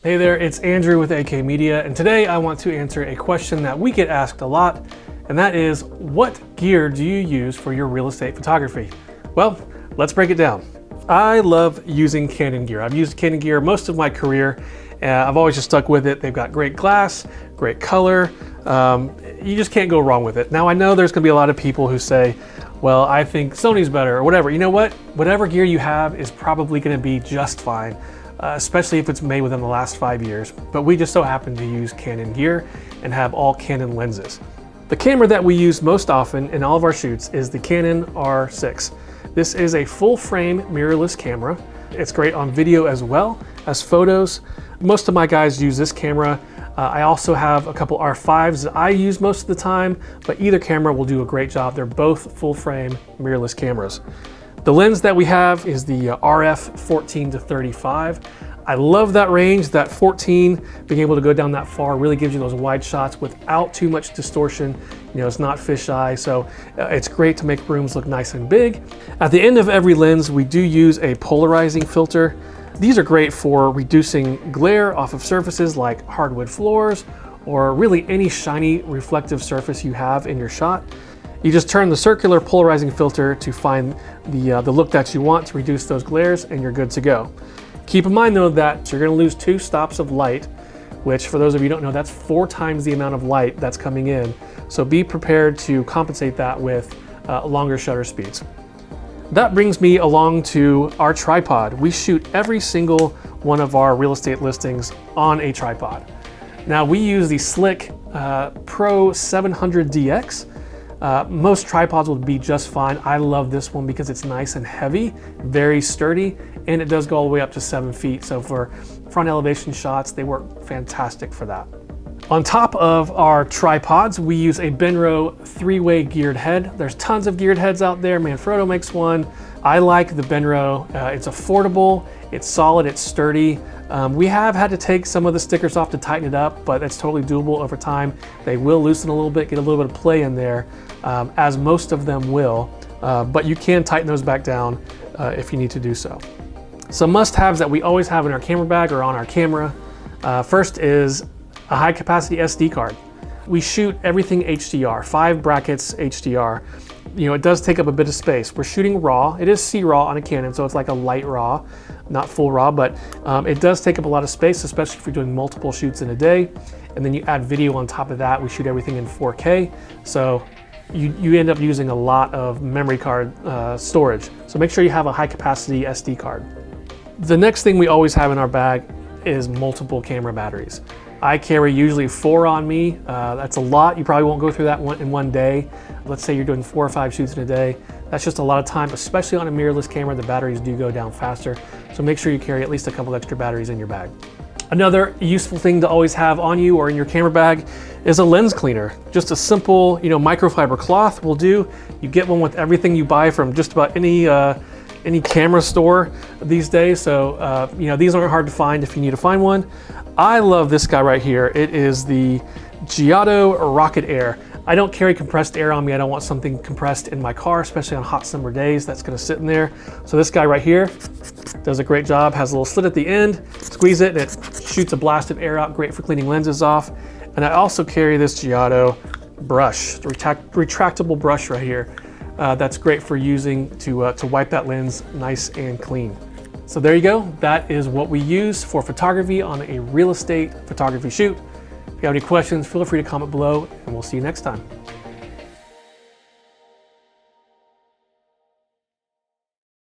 Hey there, it's Andrew with AK Media, and today I want to answer a question that we get asked a lot, and that is, what gear do you use for your real estate photography? Well, let's break it down. I love using Canon gear. I've used Canon gear most of my career. I've always just stuck with it. They've got great glass, great color. You just can't go wrong with it. Now I know there's gonna be a lot of people who say, well, I think Sony's better or whatever. You know what? Whatever gear you have is probably gonna be just fine. Especially if it's made within the last 5 years. But we just so happen to use Canon gear and have all Canon lenses. The camera that we use most often in all of our shoots is the Canon R6. This is a full frame mirrorless camera. It's great on video as well as photos. Most of my guys use this camera. I also have a couple R5s that I use most of the time, but either camera will do a great job. They're both full frame mirrorless cameras. The lens that we have is the RF 14 to 35. I love that range. That 14, being able to go down that far really gives you those wide shots without too much distortion. You know, it's not fisheye, so it's great to make rooms look nice and big. At the end of every lens, we do use a polarizing filter. These are great for reducing glare off of surfaces like hardwood floors or really any shiny reflective surface you have in your shot. You just turn the circular polarizing filter to find the look that you want to reduce those glares, and you're good to go. Keep in mind though that you're gonna lose 2 stops of light, which for those of you who don't know, that's 4 times the amount of light that's coming in. So be prepared to compensate that with longer shutter speeds. That brings me along to our tripod. We shoot every single one of our real estate listings on a tripod. Now we use the SLIK Pro 700DX. Most tripods will be just fine. I love this one because it's nice and heavy, very sturdy, and it does go all the way up to 7 feet. So for front elevation shots, they work fantastic for that. On top of our tripods, we use a Benro 3-way geared head. There's tons of geared heads out there. Manfrotto makes one. I like the Benro. It's affordable, it's solid, it's sturdy. We have had to take some of the stickers off to tighten it up, but it's totally doable over time. They will loosen a little bit, get a little bit of play in there, as most of them will, but you can tighten those back down if you need to do so. Some must-haves that we always have in our camera bag or on our camera. First is a high-capacity SD card. We shoot everything HDR, 5 brackets HDR. You know, it does take up a bit of space. We're shooting RAW. It is C-RAW on a Canon, so it's like a light RAW, not full RAW, but it does take up a lot of space, especially if you're doing multiple shoots in a day. And then you add video on top of that. We shoot everything in 4K, so you end up using a lot of memory card storage. So make sure you have a high-capacity SD card. The next thing we always have in our bag is multiple camera batteries. I carry usually 4 on me. That's a lot. You probably won't go through that in one day. Let's say you're doing 4 or 5 shoots in a day. That's just a lot of time, especially on a mirrorless camera. The batteries do go down faster. So make sure you carry at least a couple extra batteries in your bag. Another useful thing to always have on you or in your camera bag is a lens cleaner. Just a simple, microfiber cloth will do. You get one with everything you buy from just about any camera store these days. So, these aren't hard to find if you need to find one. I love this guy right here. It is the Giottos Rocket Air. I don't carry compressed air on me. I don't want something compressed in my car, especially on hot summer days. That's gonna sit in there. So this guy right here does a great job. Has a little slit at the end, squeeze it, and it shoots a blast of air out. Great for cleaning lenses off. And I also carry this Giottos brush, the retractable brush right here. That's great for using to wipe that lens nice and clean. So there you go. That is what we use for photography on a real estate photography shoot. If you have any questions, feel free to comment below, and we'll see you next time.